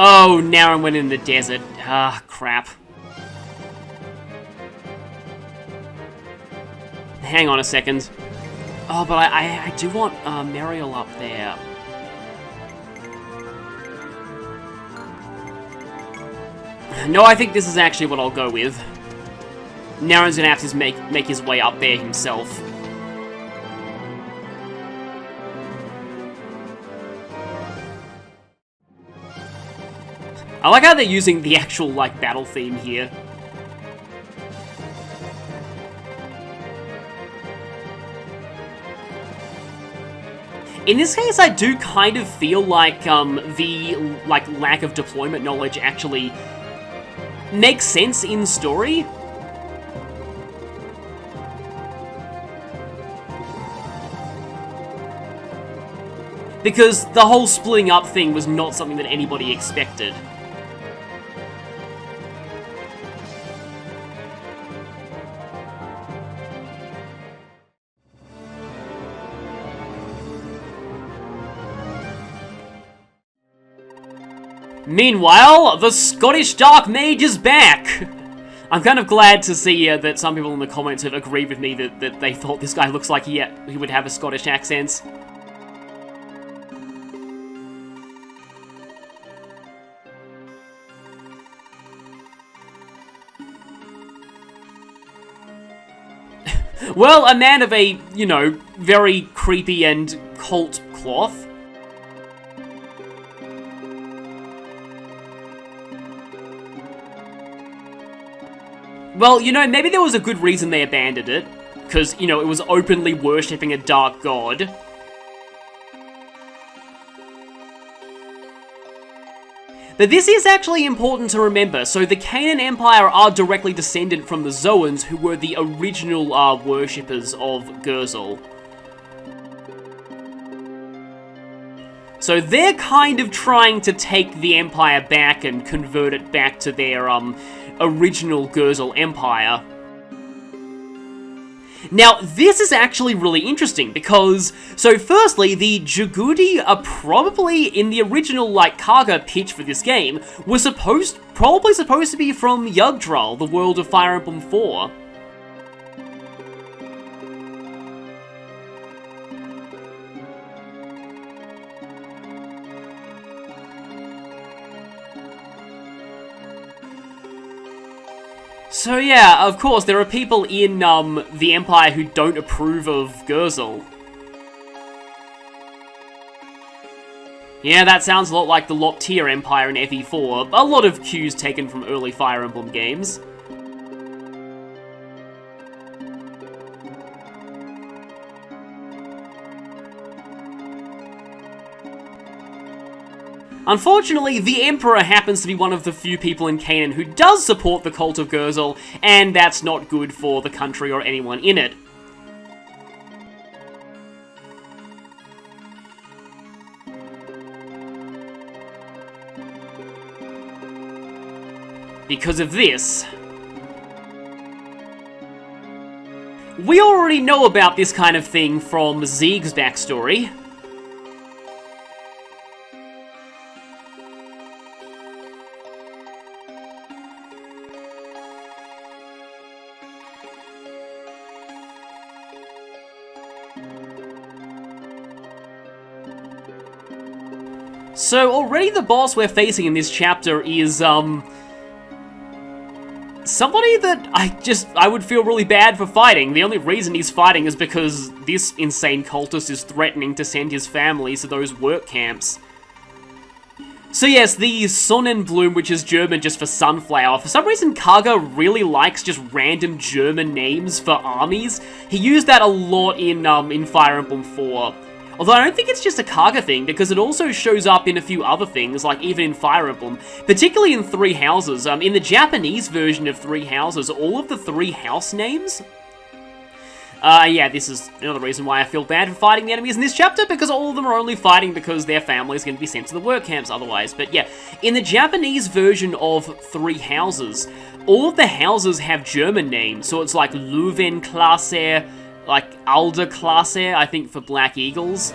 Oh, Naren went in the desert. Ah, crap. Hang on a second. Oh, but I do want Muriel up there. No, I think this is actually what I'll go with. Naren's gonna have to make his way up there himself. I like how they're using the actual, like, battle theme here. In this case, I do kind of feel like the lack of deployment knowledge actually makes sense in story. Because the whole splitting up thing was not something that anybody expected. Meanwhile, the Scottish Dark Mage is back! I'm kind of glad to see that some people in the comments have agreed with me that they thought this guy looks like he would have a Scottish accent. Well, a man of a, you know, very creepy and cult cloth. Well, you know, maybe there was a good reason they abandoned it. Because, you know, it was openly worshipping a dark god. But this is actually important to remember. So the Canaan Empire are directly descendant from the Zoans, who were the original worshippers of Gurzel. So they're kind of trying to take the Empire back and convert it back to their original Gurzel Empire. Now, this is actually really interesting because, so firstly, the Jagudi are probably, in the original, like, Saga pitch for this game, were probably supposed to be from Yggdrasil, the world of Fire Emblem 4. So yeah, of course, there are people in the Empire who don't approve of Gurzel. Yeah, that sounds a lot like the Loptir Empire in FE4, a lot of cues taken from early Fire Emblem games. Unfortunately, the Emperor happens to be one of the few people in Canaan who does support the cult of Gurzel, and that's not good for the country or anyone in it. Because of this. We already know about this kind of thing from Zeke's backstory. So already the boss we're facing in this chapter is, somebody that I would feel really bad for fighting. The only reason he's fighting is because this insane cultist is threatening to send his family to those work camps. So yes, the Sonnenblume, which is German just for sunflower. For some reason, Kaga really likes just random German names for armies. He used that a lot in Fire Emblem 4. Although I don't think it's just a Kaga thing, because it also shows up in a few other things, like even in Fire Emblem, particularly in Three Houses. In the Japanese version of Three Houses, all of the three house names... yeah, this is another reason why I feel bad for fighting the enemies in this chapter, because all of them are only fighting because their family is going to be sent to the work camps otherwise. But yeah, in the Japanese version of Three Houses, all of the houses have German names, so it's like Löwenklasse, like Alderklasse, I think, for Black Eagles.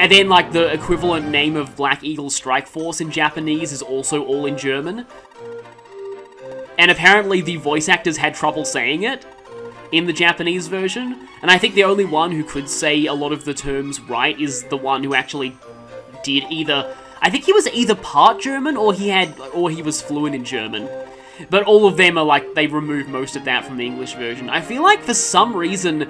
And then, like, the equivalent name of Black Eagle Strike Force in Japanese is also all in German. And apparently the voice actors had trouble saying it in the Japanese version. And I think the only one who could say a lot of the terms right is the one who actually did either... I think he was either part German or he was fluent in German. But all of them are like, they removed most of that from the English version. I feel like for some reason,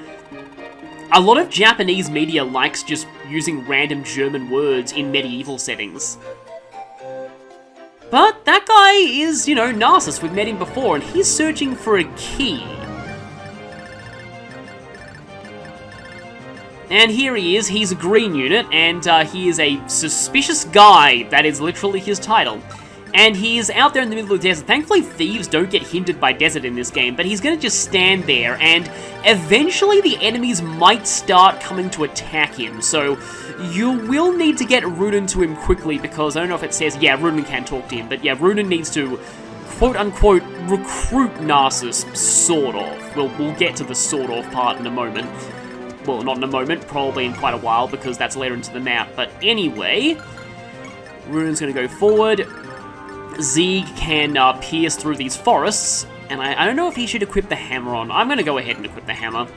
a lot of Japanese media likes just using random German words in medieval settings. But that guy is, you know, Narcissus. We've met him before, and he's searching for a key. And here he is, he's a green unit, and he is a suspicious guy. That is literally his title. And he's out there in the middle of the desert. Thankfully, thieves don't get hindered by desert in this game, but he's gonna just stand there, and eventually the enemies might start coming to attack him, so you will need to get Runen to him quickly, because I don't know if it says, yeah, Runen can talk to him, but yeah, Runen needs to, quote-unquote, recruit Narcissus, sort of. We'll get to the sort of part in a moment. Well, not in a moment, probably in quite a while, because that's later into the map. But anyway, Runen's going to go forward. Zieg can pierce through these forests, and I don't know if he should equip the hammer on. I'm going to go ahead and equip the hammer.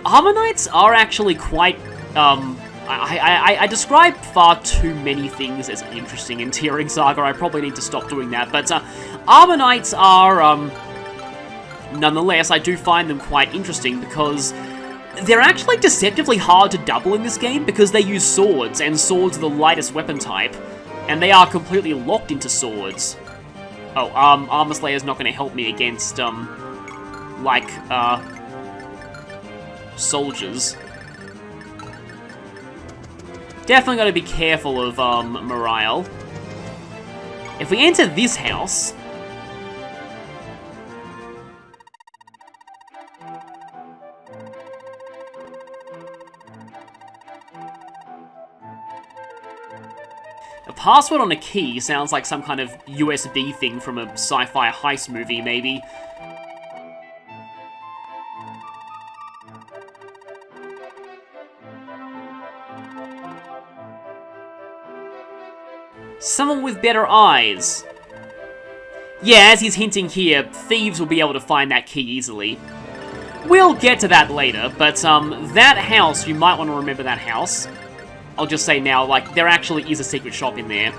Armor Knights are actually quite... I describe far too many things as interesting in TearRing Saga. I probably need to stop doing that. But Armor Knights are... nonetheless, I do find them quite interesting because... they're actually deceptively hard to double in this game because they use swords, and swords are the lightest weapon type, and they are completely locked into swords. Oh, Armor Slayer's not going to help me against, soldiers. Definitely got to be careful of, morale. If we enter this house... a password on a key sounds like some kind of USB thing from a sci-fi heist movie, maybe. Someone with better eyes. Yeah, as he's hinting here, thieves will be able to find that key easily. We'll get to that later, but that house, you might want to remember that house. I'll just say now, like, there actually is a secret shop in there.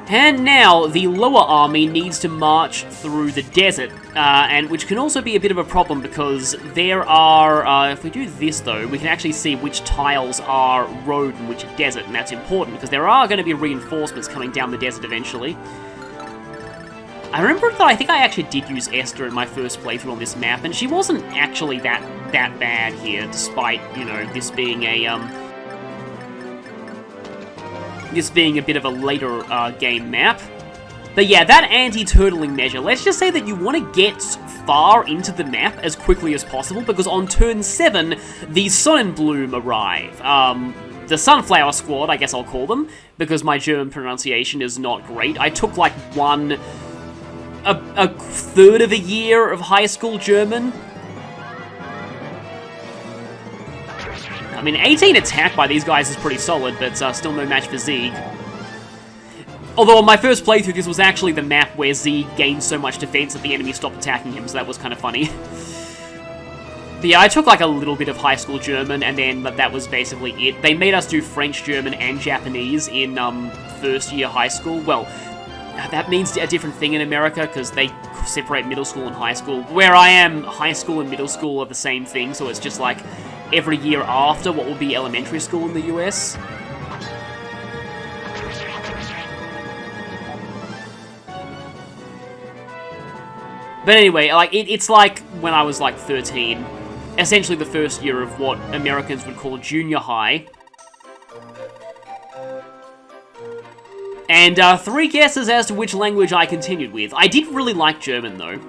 And now, the lower army needs to march through the desert, and which can also be a bit of a problem because there are, if we do this though, we can actually see which tiles are road and which are desert, and that's important because there are going to be reinforcements coming down the desert eventually. I remember that I think I actually did use Esther in my first playthrough on this map, and she wasn't actually that bad here, despite, you know, this being a, this being a bit of a later game map. But yeah, that anti-turtling measure, let's just say that you want to get far into the map as quickly as possible, because on turn 7, the Sonnenblume arrive. The Sunflower Squad, I guess I'll call them, because my German pronunciation is not great. I took like a third of a year of high school German. I mean, 18 attack by these guys is pretty solid, but still no match for Zieg. Although on my first playthrough, this was actually the map where Zieg gained so much defense that the enemy stopped attacking him, so that was kind of funny. But yeah, I took like a little bit of high school German, and then that was basically it. They made us do French, German, and Japanese in first year high school. Well, that means a different thing in America, because they separate middle school and high school. Where I am, high school and middle school are the same thing, so it's just like every year after what would be elementary school in the US. But anyway, like it's like when I was like 13, essentially the first year of what Americans would call junior high. And 3 guesses as to which language I continued with. I did really like German though.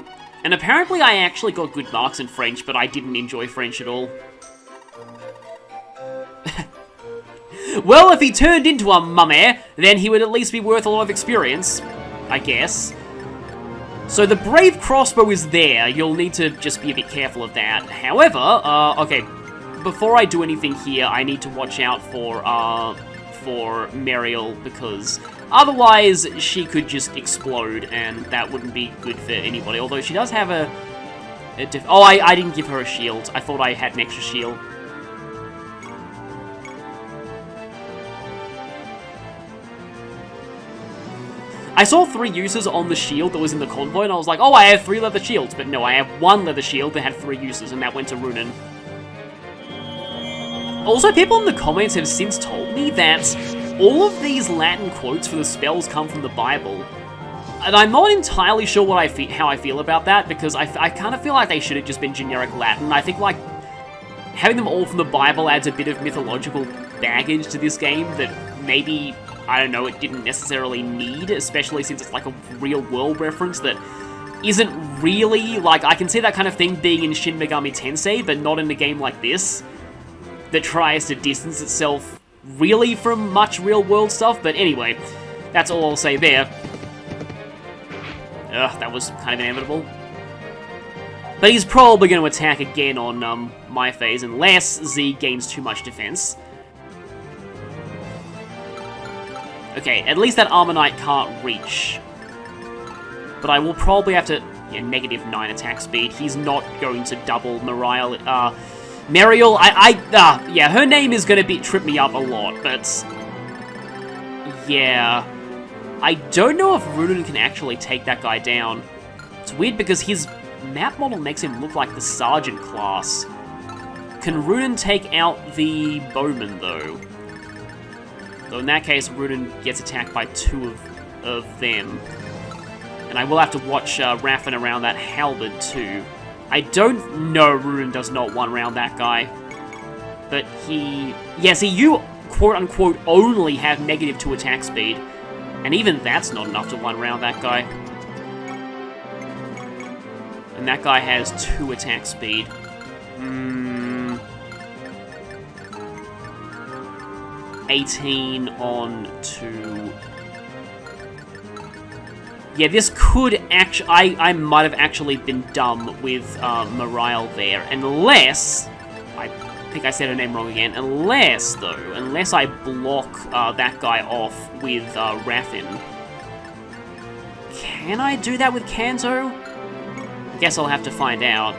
And apparently I actually got good marks in French, but I didn't enjoy French at all. Well, if he turned into a mummy, then he would at least be worth a lot of experience, I guess. So the Brave Crossbow is there, you'll need to just be a bit careful of that. However, okay, before I do anything here, I need to watch out for Mariel, because otherwise she could just explode, and that wouldn't be good for anybody. Although she does have oh, I didn't give her a shield. I thought I had an extra shield. I saw 3 uses on the shield that was in the convoy, and I was like, oh, I have 3 leather shields. But no, I have 1 leather shield that had 3 uses, and that went to Runen. Also, people in the comments have since told me that all of these Latin quotes for the spells come from the Bible. And I'm not entirely sure what how I feel about that, because I kind of feel like they should have just been generic Latin. I think, like, having them all from the Bible adds a bit of mythological baggage to this game that maybe, I don't know, it didn't necessarily need, especially since it's like a real-world reference that isn't really, like, I can see that kind of thing being in Shin Megami Tensei, but not in a game like this, that tries to distance itself really from much real-world stuff. But anyway, that's all I'll say there. Ugh, that was kind of inevitable. But he's probably going to attack again on my phase, unless Z gains too much defense. Okay, at least that Armor Knight can't reach. But I will probably have to... Yeah, -9 attack speed. He's not going to double Mariel. Mariel, yeah, her name is going to trip me up a lot, but... Yeah... I don't know if Runen can actually take that guy down. It's weird because his map model makes him look like the Sergeant class. Can Runen take out the Bowman, though? Though in that case, Runen gets attacked by 2 of them. And I will have to watch Raffen around that Halberd, too. I don't know Runen does not one-round that guy. But he... Yeah, see, you, quote-unquote, only have -2 attack speed. And even that's not enough to one-round that guy. And that guy has 2 attack speed. 18 on 2. Yeah, this could actually... I might have actually been dumb with Mariel there. Unless... I think I said her name wrong again. Unless I block that guy off with Raffen. Can I do that with Kanto? Guess I'll have to find out.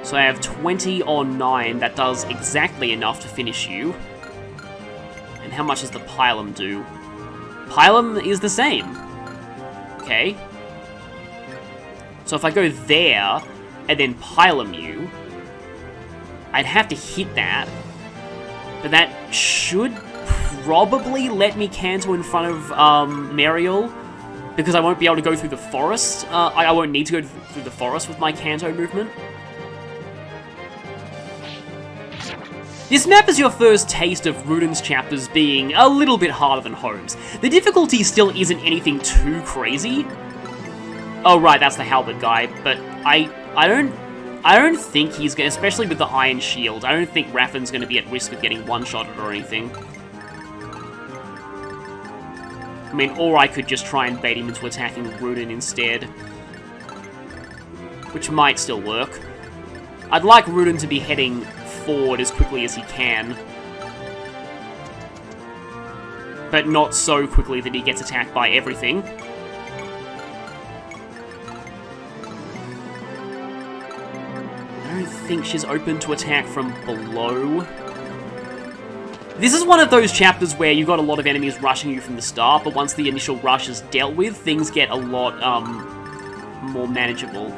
So I have 20 on 9. That does exactly enough to finish you. And how much does the Pylum do? Pylum is the same. Okay. So if I go there, and then Pylum you... I'd have to hit that, but that should probably let me Kanto in front of Mariel, because I won't be able to go through the forest. I won't need to go through the forest with my Kanto movement. This map is your first taste of Runen's chapters being a little bit harder than Home's. The difficulty still isn't anything too crazy. Oh right, that's the Halberd guy, but I don't think he's going to, especially with the Iron Shield, I don't think Raffen's going to be at risk of getting one-shotted or anything. I mean, or I could just try and bait him into attacking Runen instead. Which might still work. I'd like Runen to be heading forward as quickly as he can. But not so quickly that he gets attacked by everything. I don't think she's open to attack from below. This is one of those chapters where you've got a lot of enemies rushing you from the start, but once the initial rush is dealt with, things get a lot more manageable.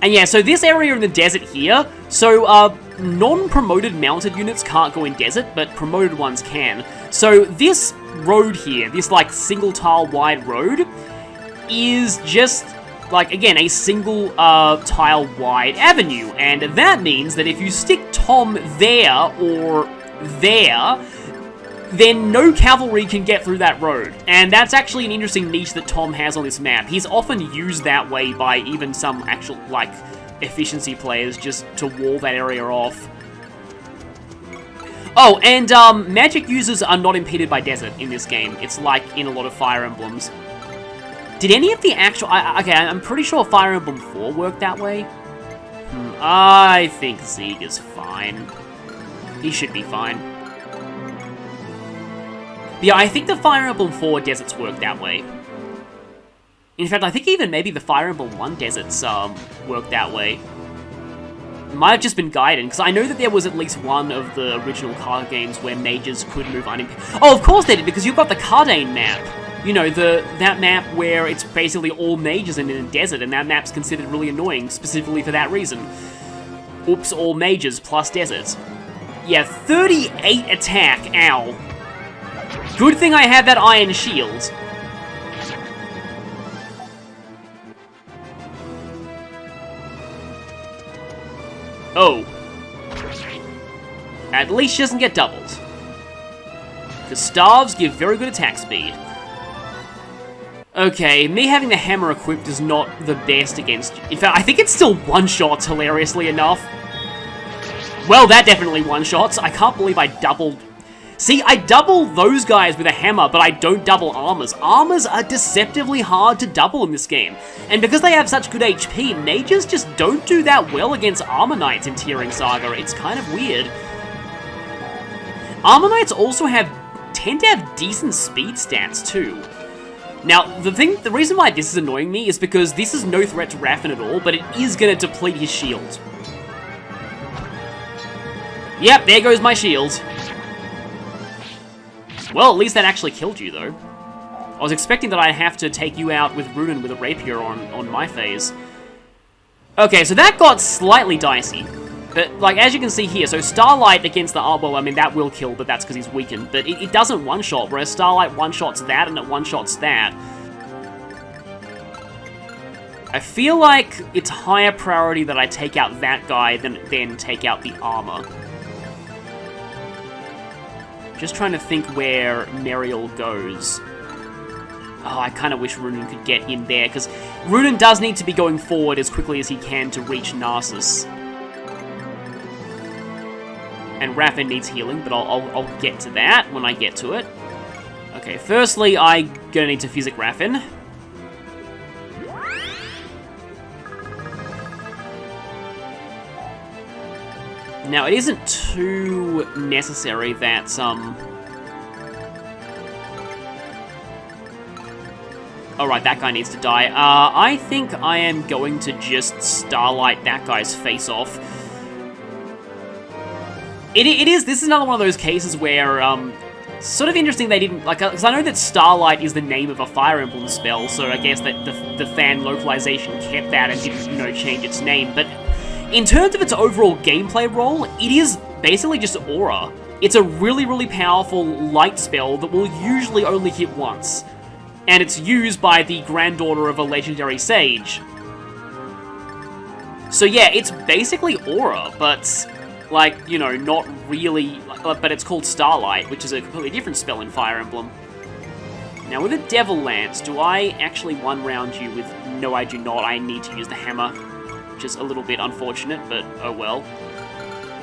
And yeah, so this area in the desert here, so non-promoted mounted units can't go in desert, but promoted ones can. So this road here, this like single tile wide road, is just... like, again, a single tile-wide avenue, and that means that if you stick Tom there or there, then no cavalry can get through that road. And that's actually an interesting niche that Tom has on this map. He's often used that way by even some actual, like, efficiency players just to wall that area off. Oh, and magic users are not impeded by desert in this game. It's like in a lot of Fire Emblems. Did any of the actual... okay, I'm pretty sure Fire Emblem 4 worked that way. I think Zeke is fine. He should be fine. But yeah, I think the Fire Emblem 4 deserts work that way. In fact, I think even maybe the Fire Emblem 1 deserts work that way. It might have just been Gaiden, because I know that there was at least one of the original card games where mages could move unimpeded. Oh, of course they did, because you've got the Cardane map. You know, that map where it's basically all mages in a desert, and that map's considered really annoying, specifically for that reason. Oops, all mages plus desert. Yeah, 38 attack, ow. Good thing I have that iron shield. Oh. At least she doesn't get doubled. Because staves give very good attack speed. Okay, me having the hammer equipped is not the best against... In fact, I think it's still one-shots, hilariously enough. Well, that definitely one-shots. I can't believe I doubled... See, I double those guys with a hammer, but I don't double armors. Armors are deceptively hard to double in this game. And because they have such good HP, mages just don't do that well against armor knights in TearRing Saga. It's kind of weird. Armor knights also tend to have decent speed stats, too. Now, the reason why this is annoying me is because this is no threat to Raffen at all, but it is going to deplete his shield. Yep, there goes my shield. Well, at least that actually killed you, though. I was expecting that I'd have to take you out with Runen with a rapier on my phase. Okay, so that got slightly dicey. But, like, as you can see here, so Starlight against the well, I mean, that will kill, but that's because he's weakened. But it doesn't one-shot, whereas Starlight one-shots that, and it one-shots that. I feel like it's higher priority that I take out that guy than take out the armor. Just trying to think where Meriel goes. Oh, I kind of wish Runen could get in there, because Runen does need to be going forward as quickly as he can to reach Narcissus. And Raffen needs healing, but I'll get to that when I get to it. Okay, firstly, I'm gonna need to physic Raffen. Now, it isn't too necessary that, Alright, that guy needs to die. I think I am going to just Starlight that guy's face off. This is another one of those cases where, sort of interesting they didn't, like, because I know that Starlight is the name of a Fire Emblem spell, so I guess that the fan localization kept that and didn't, you know, change its name, but in terms of its overall gameplay role, it is basically just Aura. It's a really, really powerful light spell that will usually only hit once, and it's used by the granddaughter of a legendary sage. So yeah, it's basically Aura, but... like, you know, not really, but it's called Starlight, which is a completely different spell in Fire Emblem. Now, with a Devil Lance, do I actually one-round you with... No, I do not. I need to use the hammer, which is a little bit unfortunate, but oh well.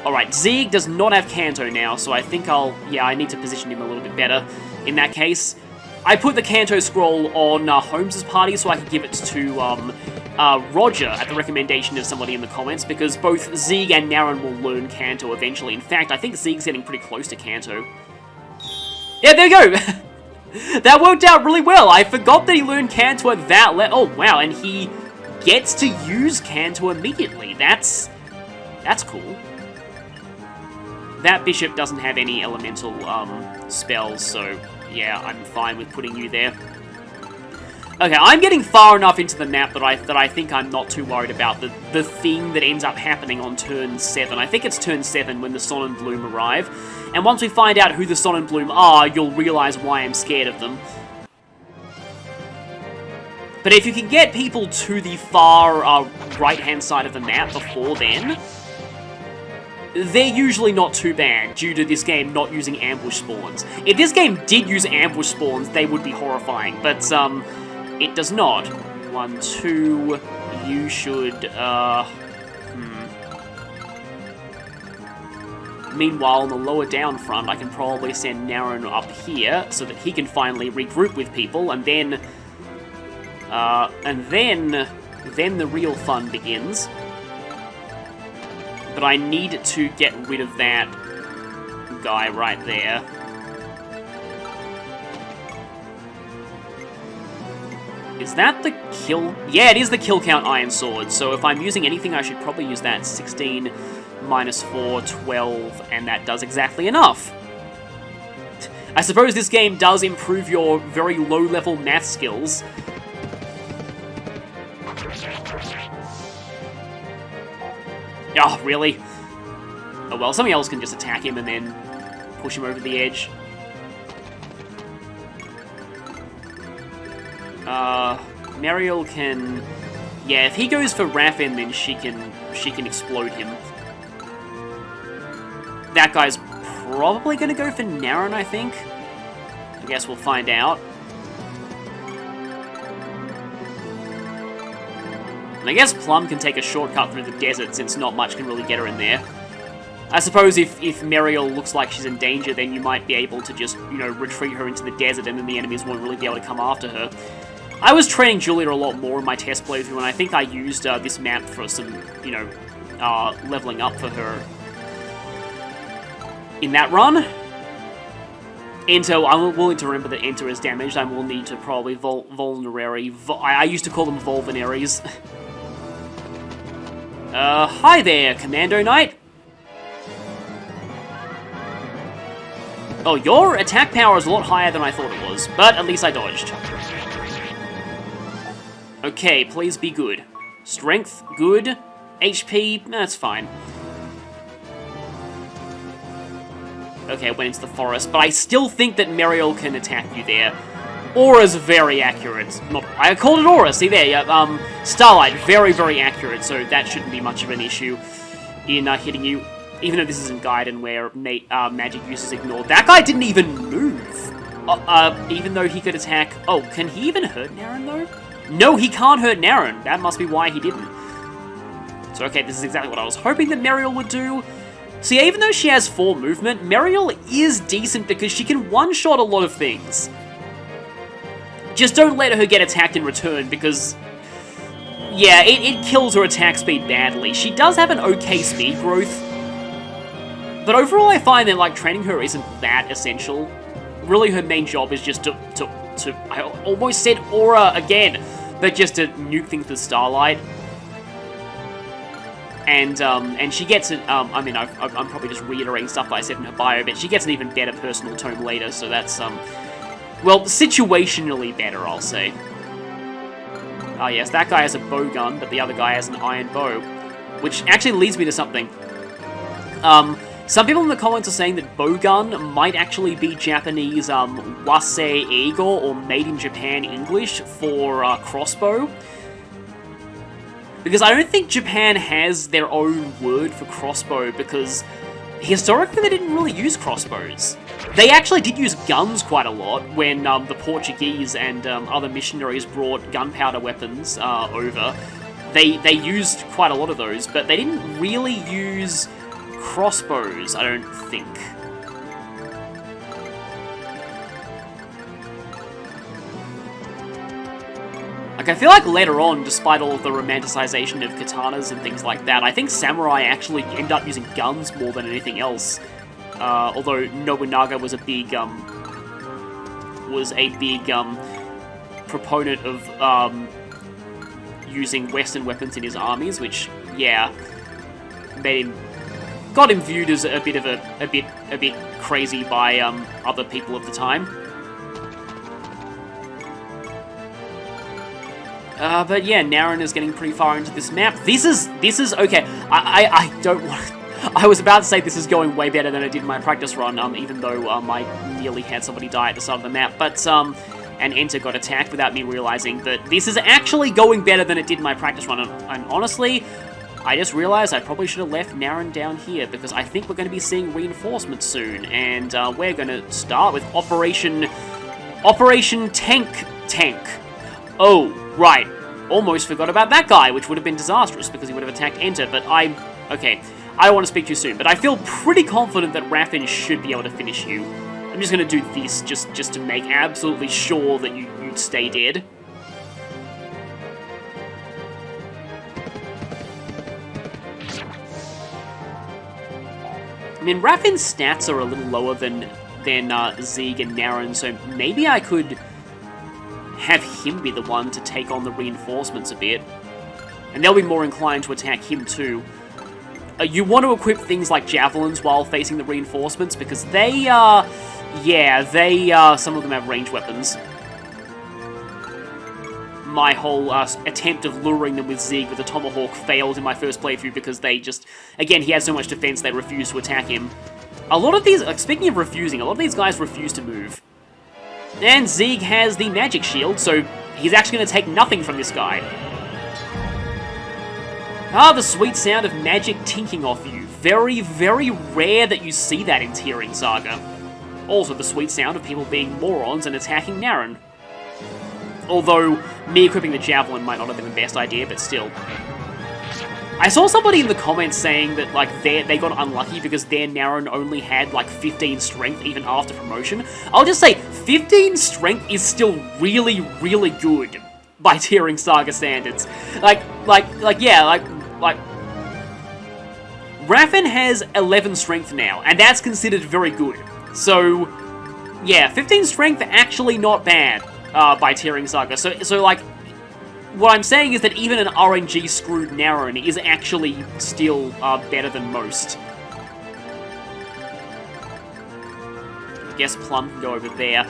Alright, Zeke does not have Kanto now, so I think I need to position him a little bit better in that case. I put the Kanto scroll on Holmes' party so I could give it to, Roger at the recommendation of somebody in the comments, because both Zeke and Naren will learn Kanto eventually. In fact, I think Zeke's getting pretty close to Kanto. Yeah, there you go! That worked out really well! I forgot that he learned Kanto at that level. Oh, wow, and he gets to use Kanto immediately. That's cool. That bishop doesn't have any elemental, spells, so yeah, I'm fine with putting you there. Okay, I'm getting far enough into the map that I think I'm not too worried about the thing that ends up happening on turn 7. I think it's turn 7 when the Son and Bloom arrive. And once we find out who the Son and Bloom are, you'll realize why I'm scared of them. But if you can get people to the far right-hand side of the map before then, they're usually not too bad, due to this game not using ambush spawns. If this game did use ambush spawns, they would be horrifying, but, it does not. 1, 2, you should, Meanwhile, on the lower down front, I can probably send Naren up here, so that he can finally regroup with people, and then, And then the real fun begins. But I need to get rid of that guy right there. Is that the kill? Yeah, it is the kill count Iron Sword. So if I'm using anything, I should probably use that. 16 minus 4, 12, and that does exactly enough. I suppose this game does improve your very low-level math skills. Oh, really? Oh well, something else can just attack him and then push him over the edge. Mariel can... Yeah, if he goes for Raffin, then she can explode him. That guy's probably gonna go for Naren, I think. I guess we'll find out. And I guess Plum can take a shortcut through the desert, since not much can really get her in there. I suppose if Mariel looks like she's in danger, then you might be able to just, you know, retreat her into the desert, and then the enemies won't really be able to come after her. I was training Julia a lot more in my test playthrough, and I think I used this map for some, you know, leveling up for her in that run. Enter, I'm willing to remember that Enter is damaged. I will need to probably Vulnerary. I used to call them Volvenaries. Hi there, Commando Knight. Oh, your attack power is a lot higher than I thought it was, but at least I dodged. Okay, please be good. Strength, good. HP, that's fine. Okay, I went into the forest, but I still think that Mariel can attack you there. Aura's very accurate. I called it Aura, see there, yeah. Starlight, very, very accurate, so that shouldn't be much of an issue in hitting you. Even though this isn't Gaiden where magic use is ignored. That guy didn't even move. Even though he could attack... Oh, can he even hurt Naren, though? No, he can't hurt Naren. That must be why he didn't. So, okay, this is exactly what I was hoping that Mariel would do. So, yeah, even though she has 4 movement, Mariel is decent because she can one-shot a lot of things. Just don't let her get attacked in return because... Yeah, it kills her attack speed badly. She does have an okay speed growth. But overall, I find that, like, training her isn't that essential. Really, her main job is just to I almost said Aura again, but just to nuke things with Starlight. And she gets it, I mean, I'm probably just reiterating stuff that I said in her bio, but she gets an even better personal tome later, so that's, well, situationally better, I'll say. Oh yes, that guy has a bow gun, but the other guy has an iron bow. Which actually leads me to something. Some people in the comments are saying that bowgun might actually be Japanese wase eigo, or made in Japan English, for crossbow. Because I don't think Japan has their own word for crossbow, because historically they didn't really use crossbows. They actually did use guns quite a lot when the Portuguese and other missionaries brought gunpowder weapons over. They used quite a lot of those, but they didn't really use crossbows, I don't think. Like, I feel like later on, despite all of the romanticization of katanas and things like that, I think samurai actually end up using guns more than anything else. Although Nobunaga was a big proponent of using Western weapons in his armies, which, yeah, got him viewed as a bit crazy by other people of the time. But yeah, Naren is getting pretty far into this map. This is okay. I don't want. I was about to say this is going way better than I did in my practice run, even though I nearly had somebody die at the start of the map. But and Enter got attacked without me realizing that this is actually going better than it did in my practice run. And honestly, I just realized I probably should have left Naren down here, because I think we're going to be seeing reinforcements soon, and we're going to start with Operation Tank. Oh, right. Almost forgot about that guy, which would have been disastrous, because he would have attacked Enter, but okay, I don't want to speak too soon, but I feel pretty confident that Raffin should be able to finish you. I'm just going to do this, just to make absolutely sure that you'd stay dead. I mean, Raffin's stats are a little lower than Zeeg and Naren, so maybe I could have him be the one to take on the reinforcements a bit. And they'll be more inclined to attack him too. You want to equip things like javelins while facing the reinforcements, because they, some of them have ranged weapons. My whole attempt of luring them with Zeeg with a tomahawk failed in my first playthrough because they just, again, he had so much defense they refused to attack him. A lot of these, speaking of refusing, a lot of these guys refuse to move. And Zeeg has the magic shield, so he's actually going to take nothing from this guy. Ah, the sweet sound of magic tinking off you. Very, very rare that you see that in TearRing Saga. Also the sweet sound of people being morons and attacking Naren. Although, me equipping the javelin might not have been the best idea, but still. I saw somebody in the comments saying that, like, they got unlucky because their Naren only had, like, 15 strength even after promotion. I'll just say, 15 strength is still really, really good by TearRing Saga standards. Raffin has 11 strength now, and that's considered very good. So, yeah, 15 strength actually not bad. By TearRing Saga. So like, what I'm saying is that even an RNG screwed Naren is actually still better than most. I guess Plum can go over there.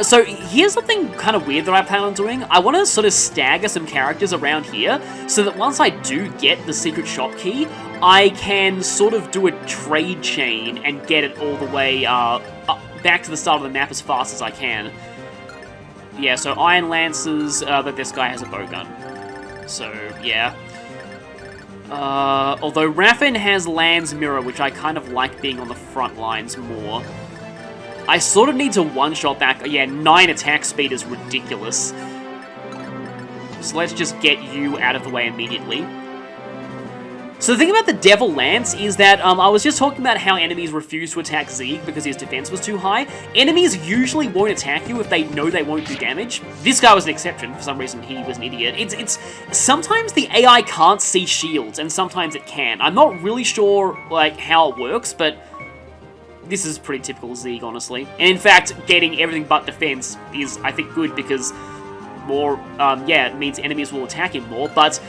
So here's something kind of weird that I plan on doing. I want to sort of stagger some characters around here so that once I do get the secret shop key, I can sort of do a trade chain and get it all the way back to the start of the map as fast as I can. Yeah, so Iron Lancers, but this guy has a bowgun. So, yeah. Although Raffin has Land's Mirror, which I kind of like being on the front lines more. I sort of need to one-shot that. Yeah, 9 attack speed is ridiculous. So let's just get you out of the way immediately. So the thing about the Devil Lance is that I was just talking about how enemies refuse to attack Zeeg because his defense was too high. Enemies usually won't attack you if they know they won't do damage. This guy was an exception. For some reason, he was an idiot. It's sometimes the AI can't see shields, and sometimes it can. I'm not really sure like how it works, but this is pretty typical Zeeg, honestly. And in fact, getting everything but defense is, I think, good because more, it means enemies will attack him more, but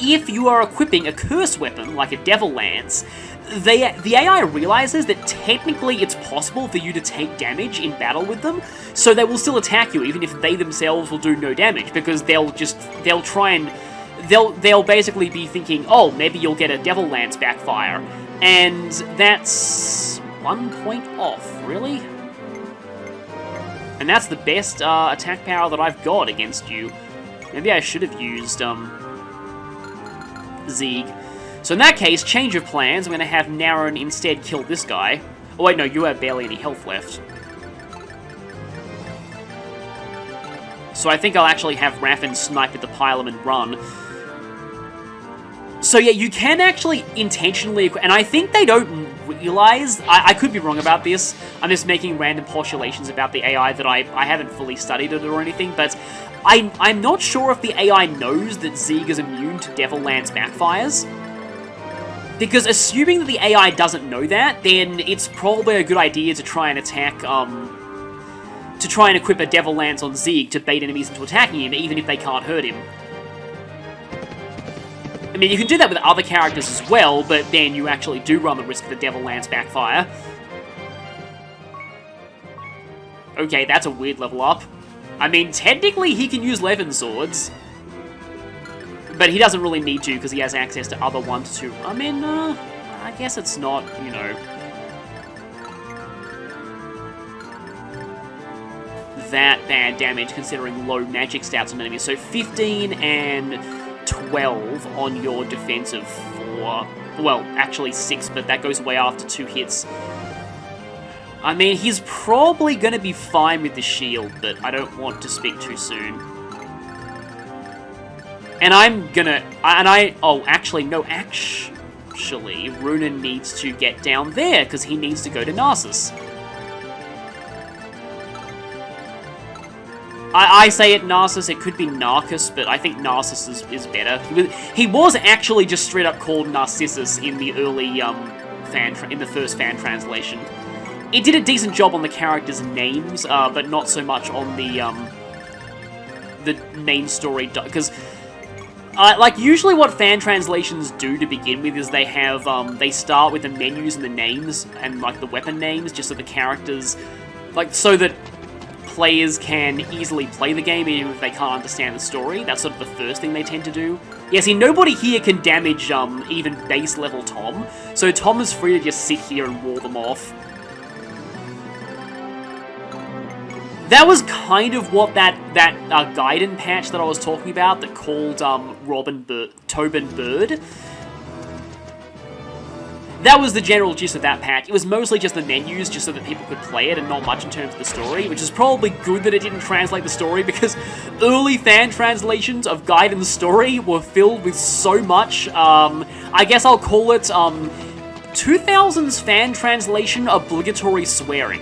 if you are equipping a curse weapon, like a Devil Lance, the AI realizes that technically it's possible for you to take damage in battle with them, so they will still attack you even if they themselves will do no damage, because they'll basically be thinking, oh, maybe you'll get a Devil Lance backfire, and that's 1 point off, really? And that's the best attack power that I've got against you. Maybe I should have used, Zeeg. So in that case, change of plans. I'm going to have Naren instead kill this guy. Oh wait, no, you have barely any health left. So I think I'll actually have Raffin snipe at the pylon and run. So yeah, you can actually intentionally, and I think they don't realize, I could be wrong about this, I'm just making random postulations about the AI that I haven't fully studied it or anything, but I'm not sure if the AI knows that Zeeg is immune to Devil Lance backfires. Because assuming that the AI doesn't know that, then it's probably a good idea to try and attack, to try and equip a Devil Lance on Zeeg to bait enemies into attacking him, even if they can't hurt him. I mean, you can do that with other characters as well, but then you actually do run the risk of the Devil Lance backfire. Okay, that's a weird level up. I mean, technically he can use Levin Swords, but he doesn't really need to because he has access to other 1 to 2. I mean, I guess it's not, you know, that bad damage considering low magic stats on enemies. So 15 and 12 on your defensive 4. Well, actually 6, but that goes away after 2 hits. I mean, he's probably going to be fine with the shield, but I don't want to speak too soon. And I'm gonna... Oh, actually, no, actually, Runan needs to get down there, because he needs to go to Narcissus. I say it Narcissus, it could be Narcus, but I think Narcissus is better. He was actually just straight up called Narcissus in the early first fan translation. It did a decent job on the characters' names, but not so much on the main story, because like usually what fan translations do to begin with is they have they start with the menus and the names and like the weapon names, just so the characters, like, so that players can easily play the game even if they can't understand the story. That's sort of the first thing they tend to do. Yeah, see, nobody here can damage even base level Tom, so Tom is free to just sit here and wall them off. That was kind of what that Gaiden patch that I was talking about that called Tobin Bird. That was the general gist of that patch. It was mostly just the menus, just so that people could play it, and not much in terms of the story, which is probably good that it didn't translate the story, because early fan translations of Gaiden's story were filled with so much, I guess I'll call it, 2000s fan translation obligatory swearing.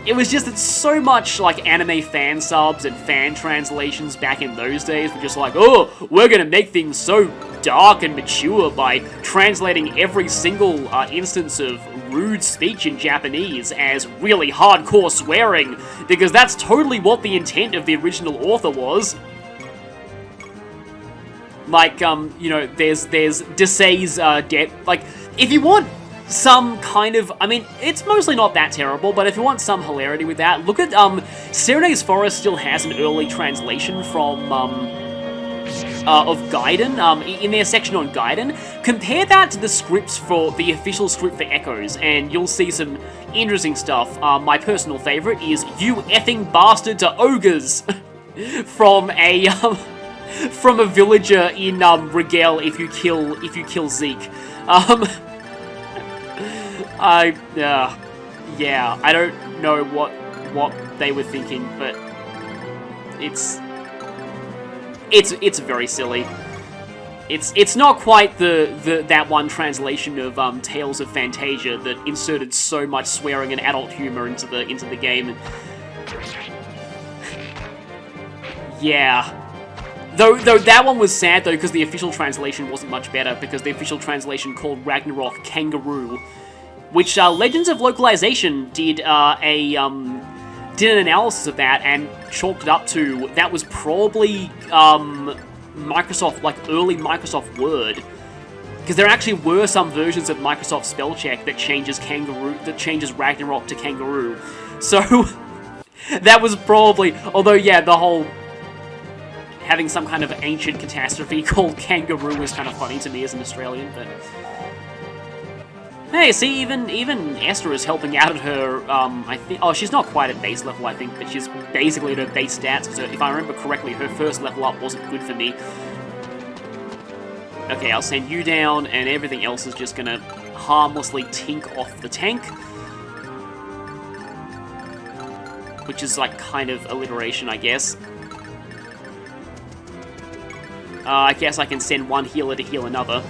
It was just that so much, like, anime fan subs and fan translations back in those days were just like, oh, we're gonna make things so dark and mature by translating every single instance of rude speech in Japanese as really hardcore swearing, because that's totally what the intent of the original author was. Like, you know, there's Desai's death, like, if you want some kind of, I mean, it's mostly not that terrible, but if you want some hilarity with that, look at, Serene's Forest still has an early translation from, of Gaiden, in their section on Gaiden. Compare that to the scripts for, the official script for Echoes, and you'll see some interesting stuff. My personal favorite is, "You effing bastard to ogres," from a, from a villager in, Rigel if you kill Zeke. Yeah, I don't know what they were thinking, but it's very silly. It's not quite that one translation of Tales of Fantasia that inserted so much swearing and adult humor into the game. Yeah. Though that one was sad though, because the official translation wasn't much better, because the official translation called Ragnarok Kangaroo, which Legends of Localization did did an analysis of that and chalked it up to that was probably Microsoft, like early Microsoft Word, because there actually were some versions of Microsoft Spellcheck that changes Ragnarok to Kangaroo. So that was probably, although yeah, the whole having some kind of ancient catastrophe called Kangaroo is kind of funny to me as an Australian, but hey, see, even Esther is helping out at her, I think, oh, she's not quite at base level, I think, but she's basically at her base stats, because if I remember correctly, her first level up wasn't good for me. Okay, I'll send you down, and everything else is just gonna harmlessly tink off the tank. Which is, like, kind of alliteration, I guess. I guess I can send one healer to heal another.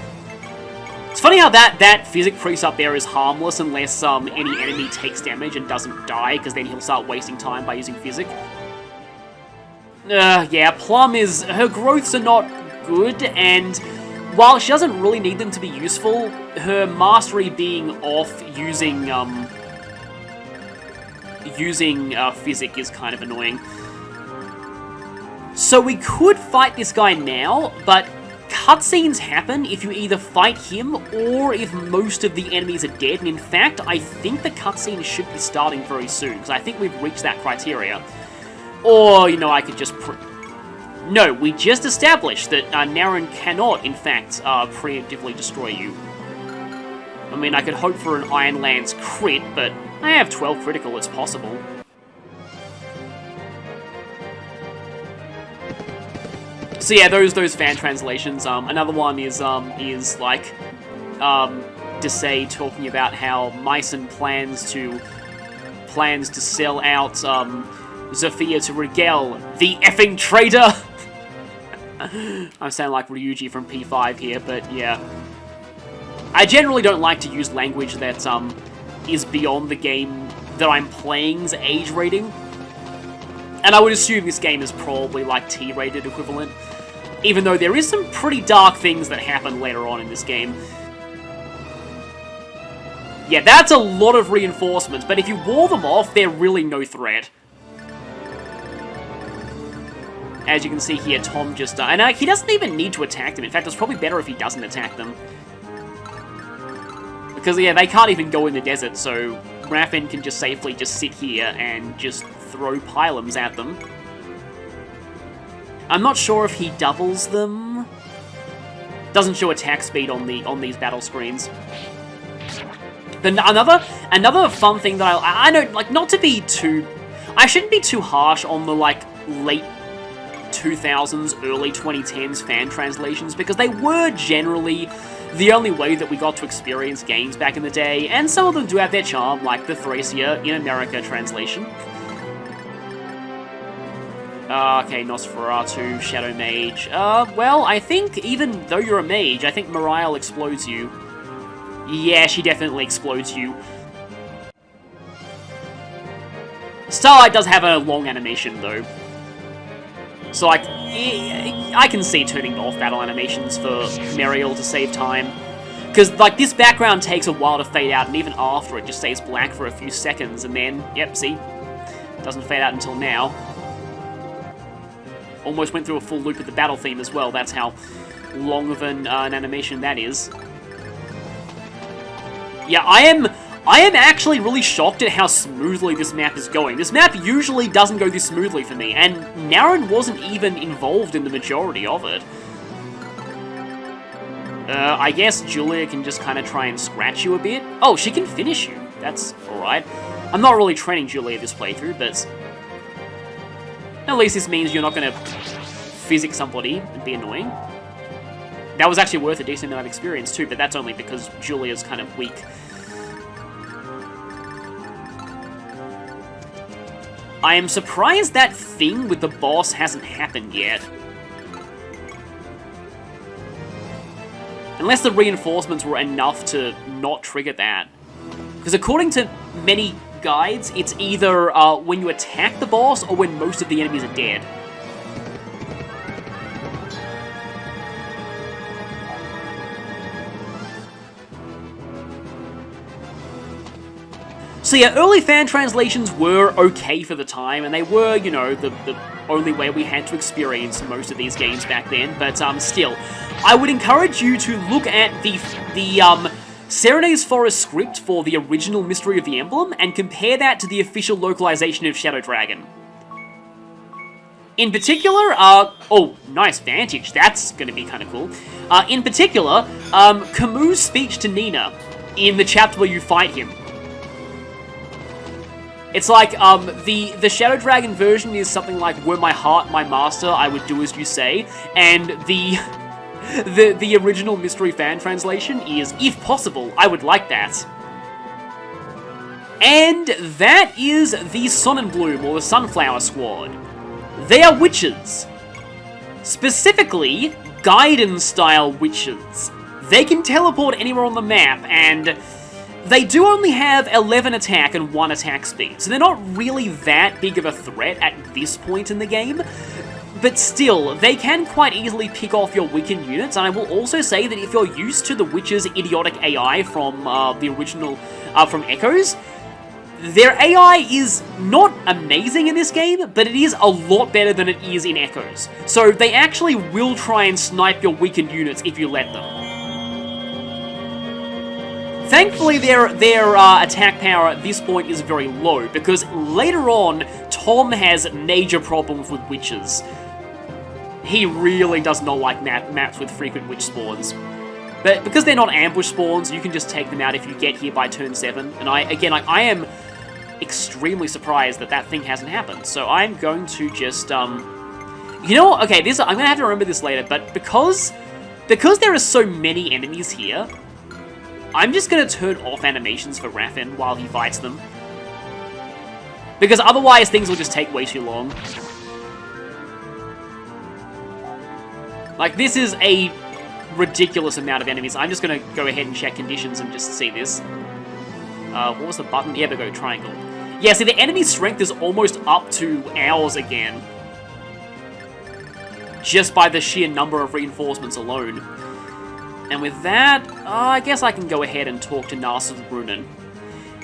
It's funny how that physic priest up there is harmless unless any enemy takes damage and doesn't die, because then he'll start wasting time by using physic. Yeah, Plum is... her growths are not good, and while she doesn't really need them to be useful, her mastery being off using physic is kind of annoying. So we could fight this guy now, but cutscenes happen if you either fight him or if most of the enemies are dead, and in fact, I think the cutscene should be starting very soon, because I think we've reached that criteria. Or, you know, I could just no, we just established that Naren cannot, in fact, preemptively destroy you. I mean, I could hope for an Iron Lance crit, but I have 12 critical, it's possible. So yeah, those fan translations. Another one is like Desai talking about how Myson plans to sell out Zofia to Rigel, the effing traitor. I'm sounding like Ryuji from P5 here, but yeah. I generally don't like to use language that is beyond the game that I'm playing's age rating. And I would assume this game is probably like T-rated equivalent, even though there is some pretty dark things that happen later on in this game. Yeah, that's a lot of reinforcements, but if you wall them off, they're really no threat. As you can see here, Tom just... and he doesn't even need to attack them. In fact, it's probably better if he doesn't attack them. Because, yeah, they can't even go in the desert, so Raffen can just safely just sit here and just throw pylons at them. I'm not sure if he doubles them. Doesn't show attack speed on these battle screens. Then another fun thing that I know, like, not to be too... I shouldn't be too harsh on the, like, late 2000s, early 2010s fan translations, because they were generally the only way that we got to experience games back in the day, and some of them do have their charm, like the Thracia in America translation. Okay, Nosferatu, Shadow Mage. Well, I think even though you're a mage, I think Muriel explodes you. Yeah, she definitely explodes you. Starlight does have a long animation, though. So, like, I can see turning off battle animations for Muriel to save time. Because, like, this background takes a while to fade out, and even after it just stays black for a few seconds, and then, yep, see? Doesn't fade out until now. Almost went through a full loop with the battle theme as well. That's how long of an animation that is. Yeah, I am actually really shocked at how smoothly this map is going. This map usually doesn't go this smoothly for me, and Naren wasn't even involved in the majority of it. I guess Julia can just kind of try and scratch you a bit. Oh, she can finish you. That's alright. I'm not really training Julia this playthrough, but at least this means you're not going to physic somebody and be annoying. That was actually worth a decent amount of experience too, but that's only because Julia's kind of weak. I am surprised that thing with the boss hasn't happened yet. Unless the reinforcements were enough to not trigger that. Because according to many guides, it's either when you attack the boss or when most of the enemies are dead. So yeah, early fan translations were okay for the time, and they were, you know, the only way we had to experience most of these games back then, but still, I would encourage you to look at the Serene's Forest script for the original Mystery of the Emblem, and compare that to the official localization of Shadow Dragon. In particular, oh, nice vantage, that's gonna be kinda cool. In particular, Camus' speech to Nina in the chapter where you fight him. It's like, the Shadow Dragon version is something like, "Were my heart my master, I would do as you say," and the original Mystery fan translation is, "If possible, I would like that." And that is the Sonnenblume, or the Sunflower Squad. They are witches. Specifically, Gaiden-style witches. They can teleport anywhere on the map, and they do only have 11 attack and 1 attack speed, so they're not really that big of a threat at this point in the game. But still, they can quite easily pick off your weakened units, and I will also say that if you're used to the Witcher's idiotic AI from the original, from Echoes, their AI is not amazing in this game, but it is a lot better than it is in Echoes. So they actually will try and snipe your weakened units if you let them. Thankfully, their attack power at this point is very low, because later on, Tom has major problems with witches. He really does not like maps with frequent witch spawns. But because they're not ambush spawns, you can just take them out if you get here by turn 7. And I am extremely surprised that that thing hasn't happened. So I'm going to just, you know, okay, I'm going to have to remember this later, but because there are so many enemies here, I'm just going to turn off animations for Raffen while he fights them. Because otherwise things will just take way too long. Like, this is a ridiculous amount of enemies. I'm just going to go ahead and check conditions and just see this. What was the button? Yeah, there we go, triangle. Yeah, see, the enemy strength is almost up to ours again. Just by the sheer number of reinforcements alone. And with that, I guess I can go ahead and talk to Narcissus Brunnen.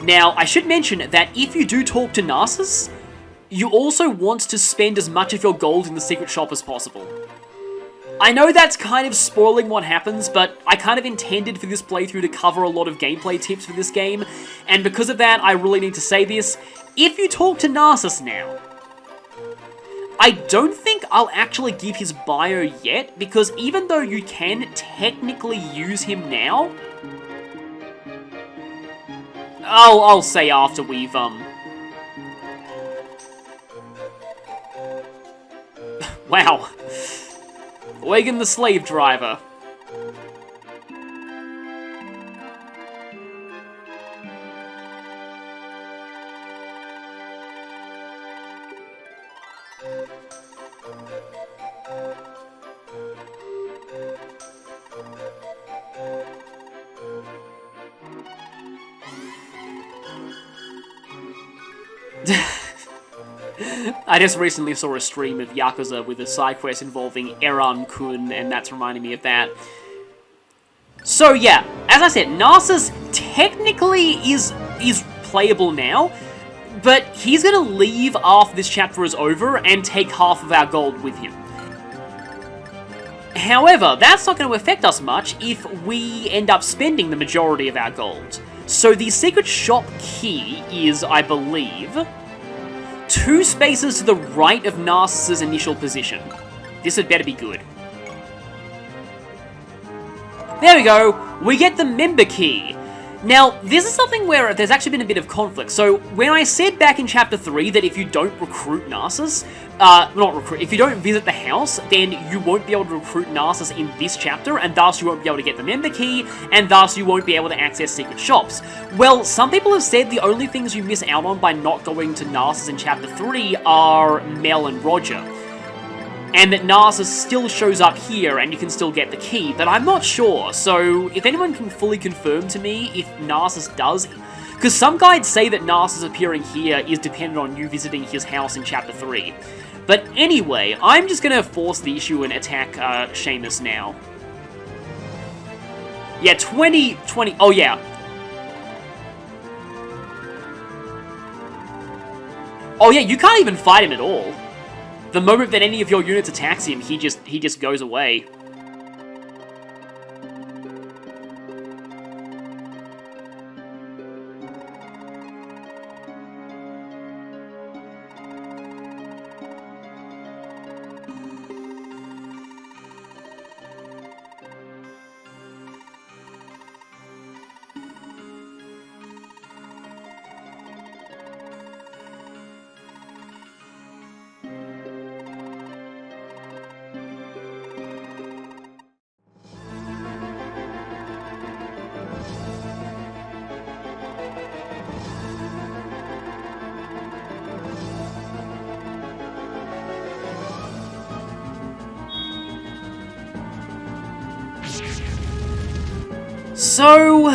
Now, I should mention that if you do talk to Narcissus, you also want to spend as much of your gold in the secret shop as possible. I know that's kind of spoiling what happens, but I kind of intended for this playthrough to cover a lot of gameplay tips for this game, and because of that, I really need to say this. If you talk to Narcissus now, I don't think I'll actually give his bio yet, because even though you can technically use him now, I'll say after we've, wow. Wagon the slave driver. I just recently saw a stream of Yakuza with a side quest involving Eran-kun, and that's reminding me of that. So yeah, as I said, Narcissus technically is playable now, but he's gonna leave after this chapter is over and take half of our gold with him. However, that's not going to affect us much if we end up spending the majority of our gold. So the secret shop key is, I believe, 2 spaces to the right of Narcissus' initial position. This had better be good. There we go, we get the member key. Now, this is something where there's actually been a bit of conflict. So, when I said back in Chapter 3 that if you don't recruit Narcissus, if you don't visit the house, then you won't be able to recruit Narcissus in this chapter, and thus you won't be able to get the member key, and thus you won't be able to access secret shops. Well, some people have said the only things you miss out on by not going to Narcissus in Chapter 3 are Mel and Roger. And that Narcissus still shows up here and you can still get the key, but I'm not sure, so if anyone can fully confirm to me if Narcissus does, because some guides say that Narcissus appearing here is dependent on you visiting his house in Chapter 3. But anyway, I'm just going to force the issue and attack Seamus now. Yeah, 20, oh yeah. Oh yeah, you can't even fight him at all. The moment that any of your units attacks him, he just goes away. So,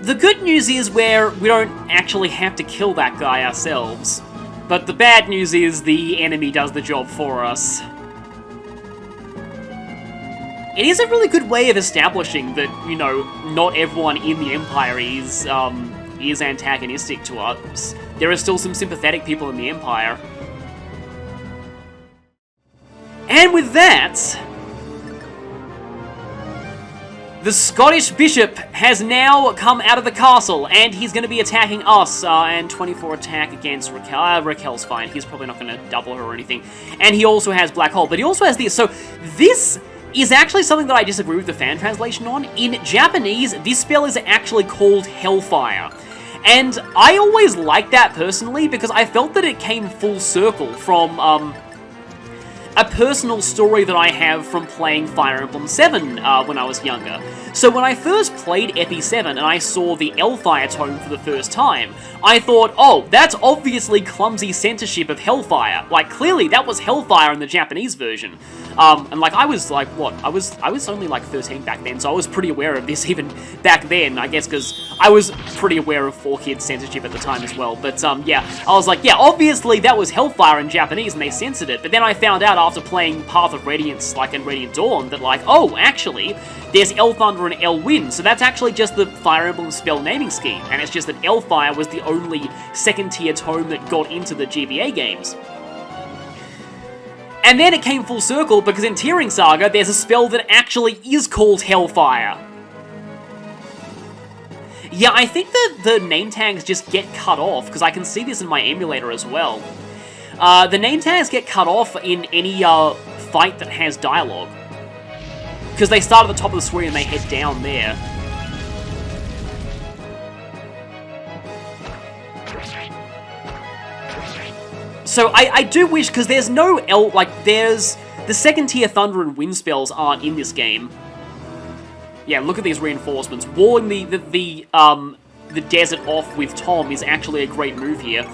the good news is we don't actually have to kill that guy ourselves. But the bad news is the enemy does the job for us. It is a really good way of establishing that, you know, not everyone in the Empire is antagonistic to us. There are still some sympathetic people in the Empire. And with that, the Scottish Bishop has now come out of the castle, and he's going to be attacking us, and 24 attack against Raquel. Raquel's fine, he's probably not going to double her or anything. And he also has Black Hole, but he also has this. So this is actually something that I disagree with the fan translation on. In Japanese, this spell is actually called Hellfire. And I always liked that personally, because I felt that it came full circle from, a personal story that I have from playing Fire Emblem 7 when I was younger. So when I first played Epi 7 and I saw the Hellfire tome for the first time, I thought, oh, that's obviously clumsy censorship of Hellfire. Like, clearly that was Hellfire in the Japanese version. And like, I was like, what? I was only like 13 back then, so I was pretty aware of this even back then, I guess, because I was pretty aware of 4Kids censorship at the time as well. But yeah, I was like, yeah, obviously that was Hellfire in Japanese and they censored it. But then I found out after playing Path of Radiance, like, and Radiant Dawn, that, like, oh, actually, there's Thunder and Wind, so that's actually just the Fire Emblem spell naming scheme, and it's just that Fire was the only second-tier tome that got into the GBA games. And then it came full circle, because in TearRing Saga, there's a spell that actually is called Hellfire. Yeah, I think that the name tags just get cut off, because I can see this in my emulator as well. The name tags get cut off in any fight that has dialogue. Because they start at the top of the screen and they head down there. So I do wish, because there's no there's the second tier Thunder and Wind spells aren't in this game. Yeah, look at these reinforcements. Walling the desert off with Tom is actually a great move here.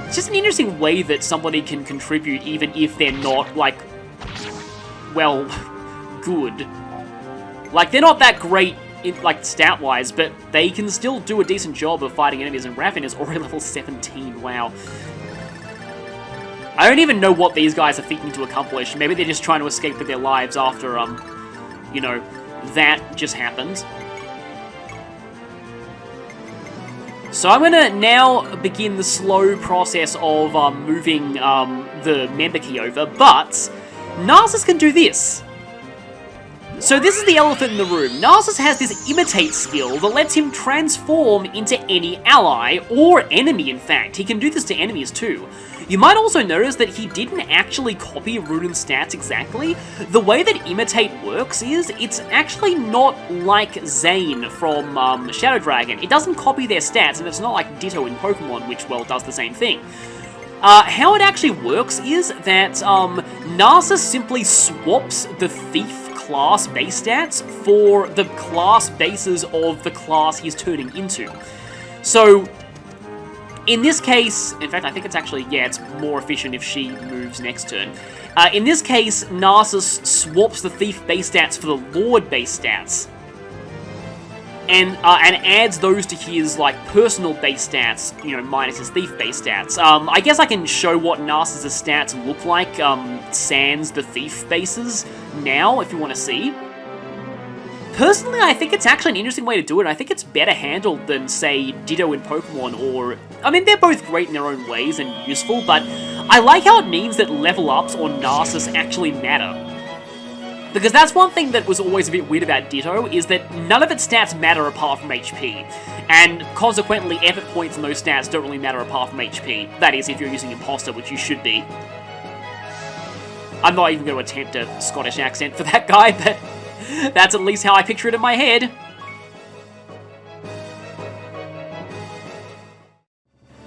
It's just an interesting way that somebody can contribute even if they're not, like, well, good. Like, they're not that great, like, stat-wise, but they can still do a decent job of fighting enemies, and Raffen is already level 17, wow. I don't even know what these guys are thinking to accomplish. Maybe they're just trying to escape with their lives after, you know, that just happened. So I'm going to now begin the slow process of moving the member key over, but Narcissus can do this. So this is the elephant in the room. Narcissus has this imitate skill that lets him transform into any ally, or enemy in fact. He can do this to enemies too. You might also notice that he didn't actually copy Ruden's stats exactly. The way that imitate works is, it's actually not like Zane from Shadow Dragon. It doesn't copy their stats, and it's not like Ditto in Pokemon, which, well, does the same thing. How it actually works is that Narcissus simply swaps the Thief class base stats for the class bases of the class he's turning into. So, in this case, in fact, I think it's actually, yeah, it's more efficient if she moves next turn. In this case, Narcissus swaps the Thief base stats for the Lord base stats. And adds those to his, like, personal base stats, you know, minus his Thief base stats. I guess I can show what Narcissus' stats look like, sans the Thief bases now, if you want to see. Personally, I think it's actually an interesting way to do it. I think it's better handled than, say, Ditto in Pokemon, or... I mean, they're both great in their own ways and useful, but I like how it means that level ups on Narcissus actually matter. Because that's one thing that was always a bit weird about Ditto, is that none of its stats matter apart from HP. And consequently, effort points and those stats don't really matter apart from HP. That is, if you're using Imposter, which you should be. I'm not even going to attempt a Scottish accent for that guy, but that's at least how I picture it in my head.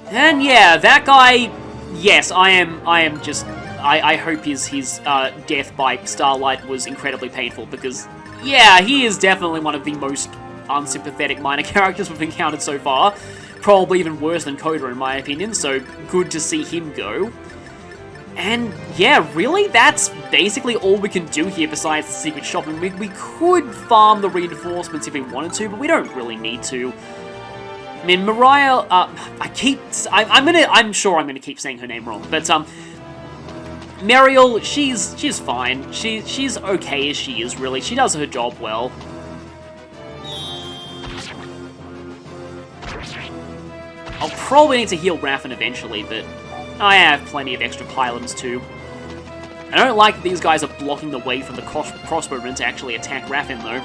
And yeah, that guy, yes, I hope his death by Starlight was incredibly painful, because, yeah, he is definitely one of the most unsympathetic minor characters we've encountered so far. Probably even worse than Coda, in my opinion, so good to see him go. And, yeah, really, that's basically all we can do here besides the secret shop. And we could farm the reinforcements if we wanted to, but we don't really need to. I mean, Mariah, I'm sure I'm gonna keep saying her name wrong, but, Mariel, she's fine. She's okay as she is, really. She does her job well. I'll probably need to heal Raffen eventually, but I have plenty of extra pylons too. I don't like that these guys are blocking the way from the crossbowmen to actually attack Raffen, though.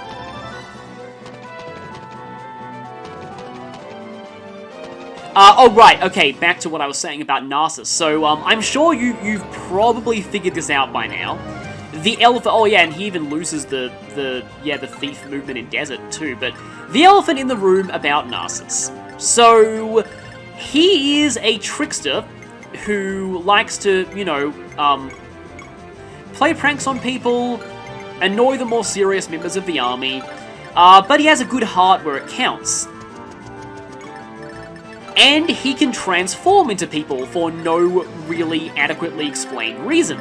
Oh, right, okay, back to what I was saying about Narcissus. So, I'm sure you've probably figured this out by now. The elephant... Oh, yeah, and he even loses the thief movement in Desert, too. But the elephant in the room about Narcissus. So, he is a trickster who likes to, you know, play pranks on people, annoy the more serious members of the army, but he has a good heart where it counts. And he can transform into people for no really adequately explained reason.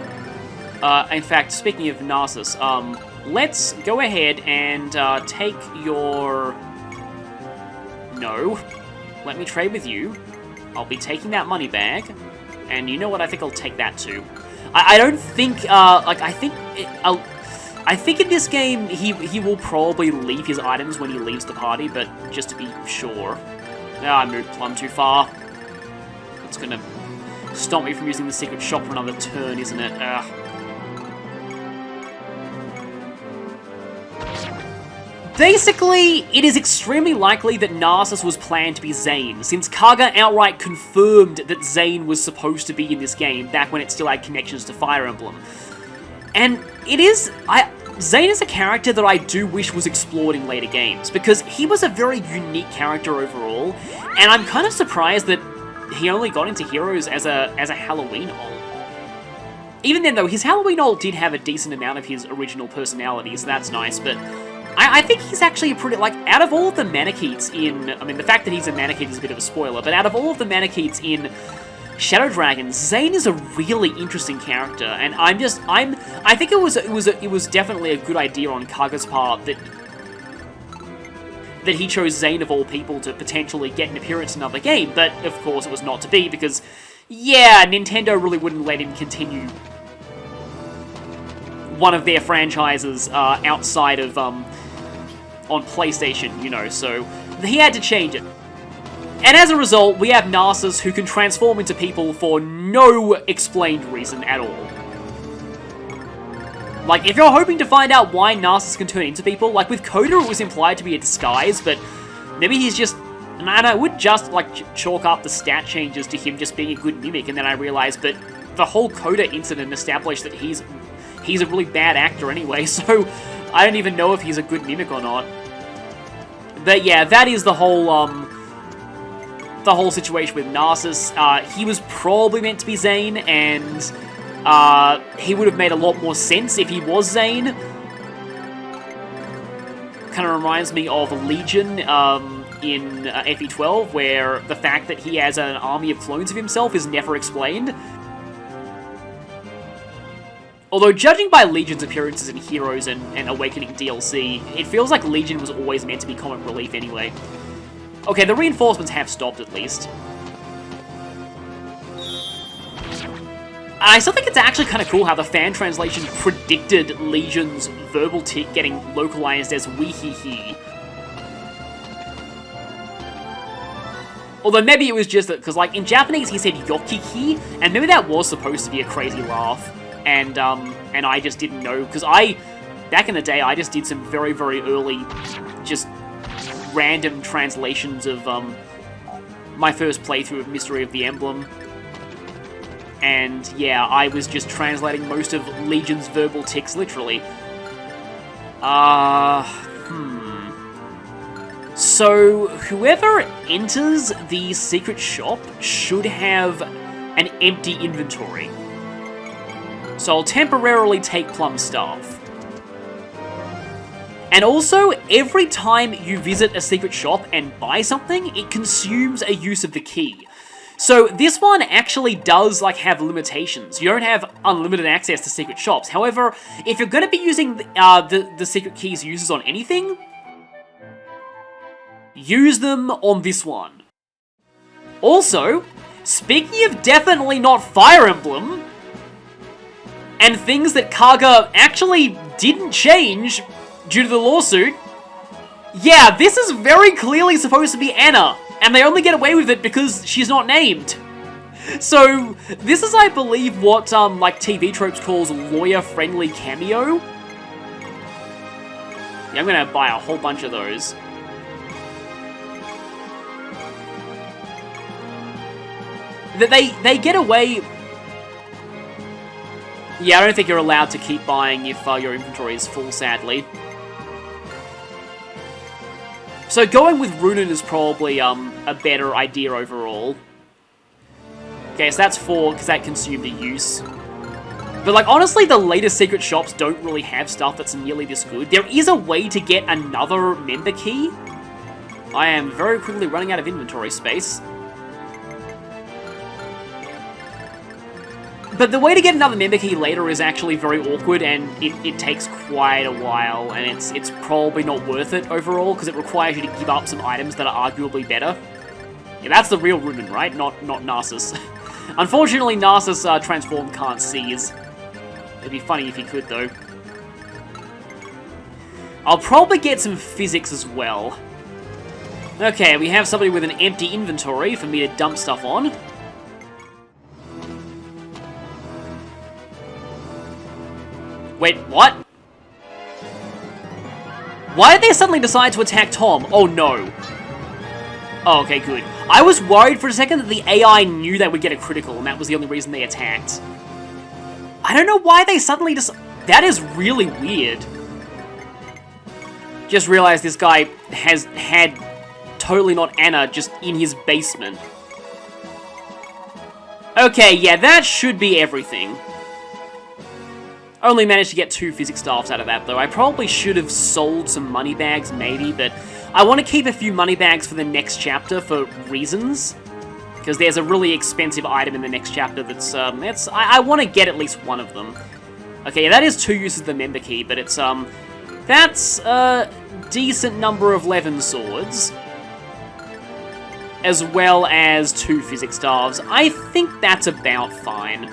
In fact, speaking of Narcissus, let's go ahead and take your... No. Let me trade with you. I'll be taking that money bag. And you know what? I think I'll take that too. I don't think, like, I think in this game, he will probably leave his items when he leaves the party, but just to be sure. I moved Plum too far. It's gonna stop me from using the secret shop for another turn, isn't it? Basically, it is extremely likely that Narcissus was planned to be Zane, since Kaga outright confirmed that Zane was supposed to be in this game back when it still had connections to Fire Emblem. And it is... Zane is a character that I do wish was explored in later games, because he was a very unique character overall, and I'm kind of surprised that he only got into Heroes as a Halloween ult. Even then, though, his Halloween ult did have a decent amount of his original personality, so that's nice, but I think he's actually a pretty, like, out of all of the Manicheets in... I mean, the fact that he's a Manicheet is a bit of a spoiler, but out of all of the Manicheets in Shadow Dragons, Zane is a really interesting character, and I think it was definitely a good idea on Kaga's part that he chose Zane of all people to potentially get an appearance in another game, but of course it was not to be, because, yeah, Nintendo really wouldn't let him continue one of their franchises outside of, on PlayStation, you know, so he had to change it. And as a result, we have Narcissus who can transform into people for no explained reason at all. Like, if you're hoping to find out why Narcissus can turn into people, like with Coda it was implied to be a disguise, but maybe he's just... And I would just, like, chalk up the stat changes to him just being a good mimic, and then I realized, but the whole Coda incident established that he's a really bad actor anyway, so I don't even know if he's a good mimic or not. But yeah, that is the whole situation with Narcissus. He was probably meant to be Zane, and he would have made a lot more sense if he was Zane. Kind of reminds me of Legion in FE12, where the fact that he has an army of clones of himself is never explained. Although, judging by Legion's appearances in Heroes and Awakening DLC, it feels like Legion was always meant to be comic relief anyway. Okay, the reinforcements have stopped at least. I still think it's actually kind of cool how the fan translation predicted Legion's verbal tick getting localized as wee-hee-hee. Although maybe it was just that, because like in Japanese he said yokiki, and maybe that was supposed to be a crazy laugh. And I just didn't know, because back in the day, I just did some very, very early, just random translations of, my first playthrough of Mystery of the Emblem. And, yeah, I was just translating most of Legion's verbal tics, literally. So, whoever enters the secret shop should have an empty inventory. So I'll temporarily take Plum's staff. And also, every time you visit a secret shop and buy something, it consumes a use of the key. So this one actually does, like, have limitations. You don't have unlimited access to secret shops. However, if you're going to be using the secret key's uses on anything, use them on this one. Also, speaking of definitely not Fire Emblem, and things that Kaga actually didn't change due to the lawsuit, yeah, this is very clearly supposed to be Anna, and they only get away with it because she's not named. So, this is, I believe, what, like, TV Tropes calls lawyer-friendly cameo. Yeah, I'm gonna buy a whole bunch of those. They get away... Yeah, I don't think you're allowed to keep buying if your inventory is full, sadly. So going with Runen is probably a better idea overall. Okay, so that's 4, because that consumed a use. But, like, honestly, the latest secret shops don't really have stuff that's nearly this good. There is a way to get another member key. I am very quickly running out of inventory space. But the way to get another member key later is actually very awkward, and it takes quite a while, and it's probably not worth it overall, because it requires you to give up some items that are arguably better. Yeah, that's the real Runen, right? Not Narcissus. Unfortunately, Narcissus transform can't seize. It'd be funny if he could, though. I'll probably get some physics as well. Okay, we have somebody with an empty inventory for me to dump stuff on. Wait, what? Why did they suddenly decide to attack Tom? Oh no. Oh, okay, good. I was worried for a second that the AI knew they would get a critical, and that was the only reason they attacked. I don't know why they suddenly just... That is really weird. Just realized this guy has had Totally Not Anna just in his basement. Okay, yeah, that should be everything. Only managed to get 2 physics staffs out of that, though. I probably should have sold some money bags, maybe, but I want to keep a few money bags for the next chapter for reasons. Because there's a really expensive item in the next chapter that's, I want to get at least one of them. Okay, yeah, that is 2 uses of the member key, but it's, that's a decent number of Levin swords. As well as 2 physics staffs. I think that's about fine.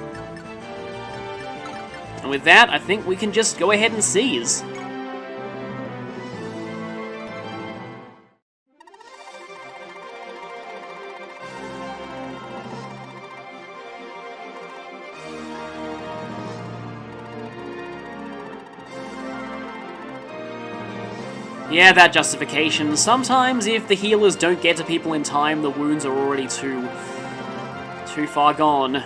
And with that, I think we can just go ahead and seize. Yeah, that justification. Sometimes if the healers don't get to people in time, the wounds are already too far gone.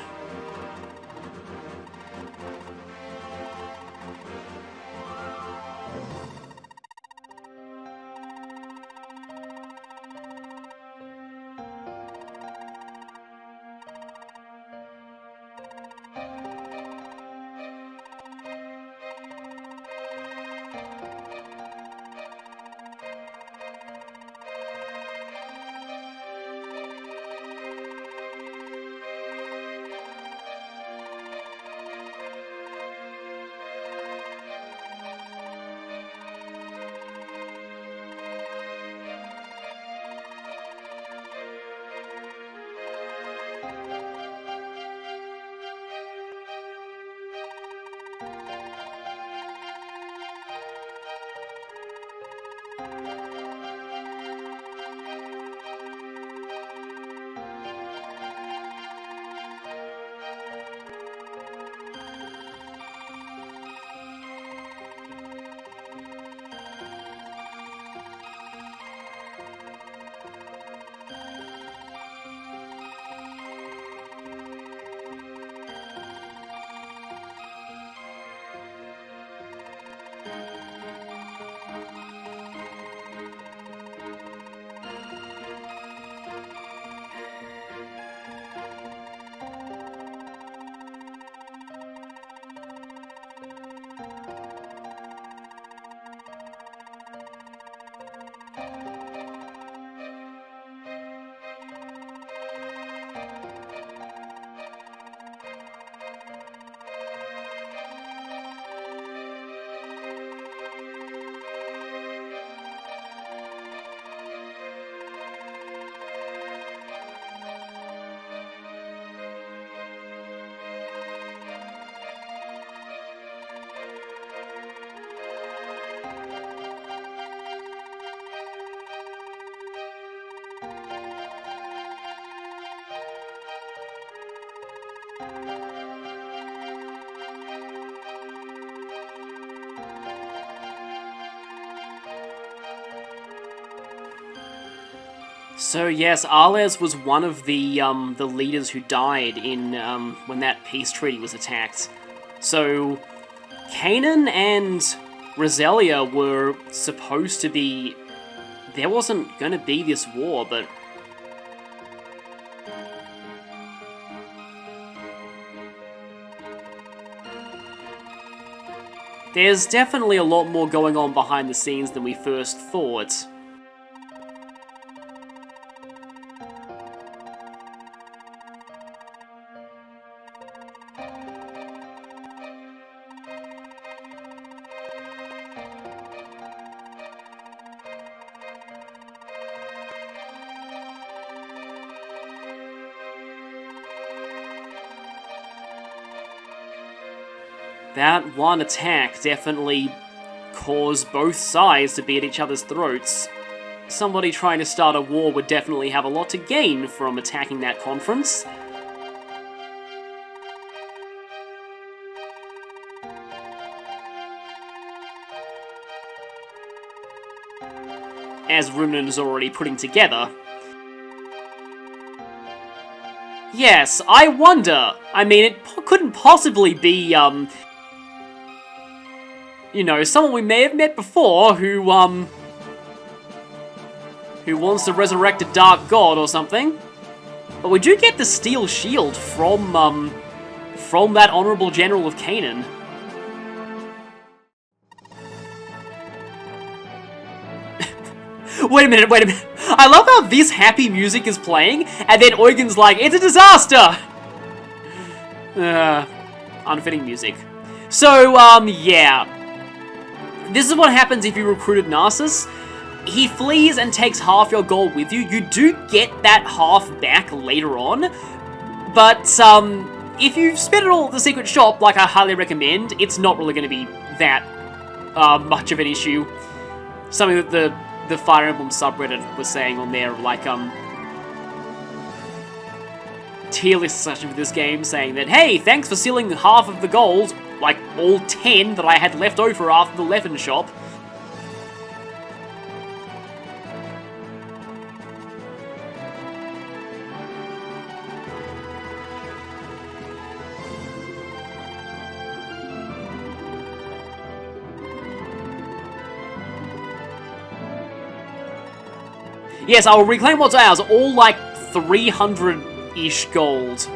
So yes, Arles was one of the leaders who died in when that peace treaty was attacked. So Kanan and Roselia were supposed to be... There wasn't going to be this war, but... There's definitely a lot more going on behind the scenes than we first thought. That one attack definitely caused both sides to be at each other's throats. Somebody trying to start a war would definitely have a lot to gain from attacking that conference. As Runan is already putting together. Yes, I wonder. I mean, it couldn't possibly be, you know, someone we may have met before who wants to resurrect a dark god or something. But we do get the steel shield from that Honorable General of Canaan. Wait a minute. I love how this happy music is playing, and then Eugen's like, it's a disaster! Unfitting music. So, yeah. This is what happens if you recruited Narcissus. He flees and takes half your gold with you. You do get that half back later on. But, if you've spent it all at the secret shop, like I highly recommend, it's not really going to be that much of an issue. Something that the Fire Emblem subreddit was saying on there, like, tier list session for this game, saying that, hey, thanks for stealing half of the gold, like, all 10 that I had left over after the Leffen shop. Yes, I will reclaim what's ours, all like 300-ish gold.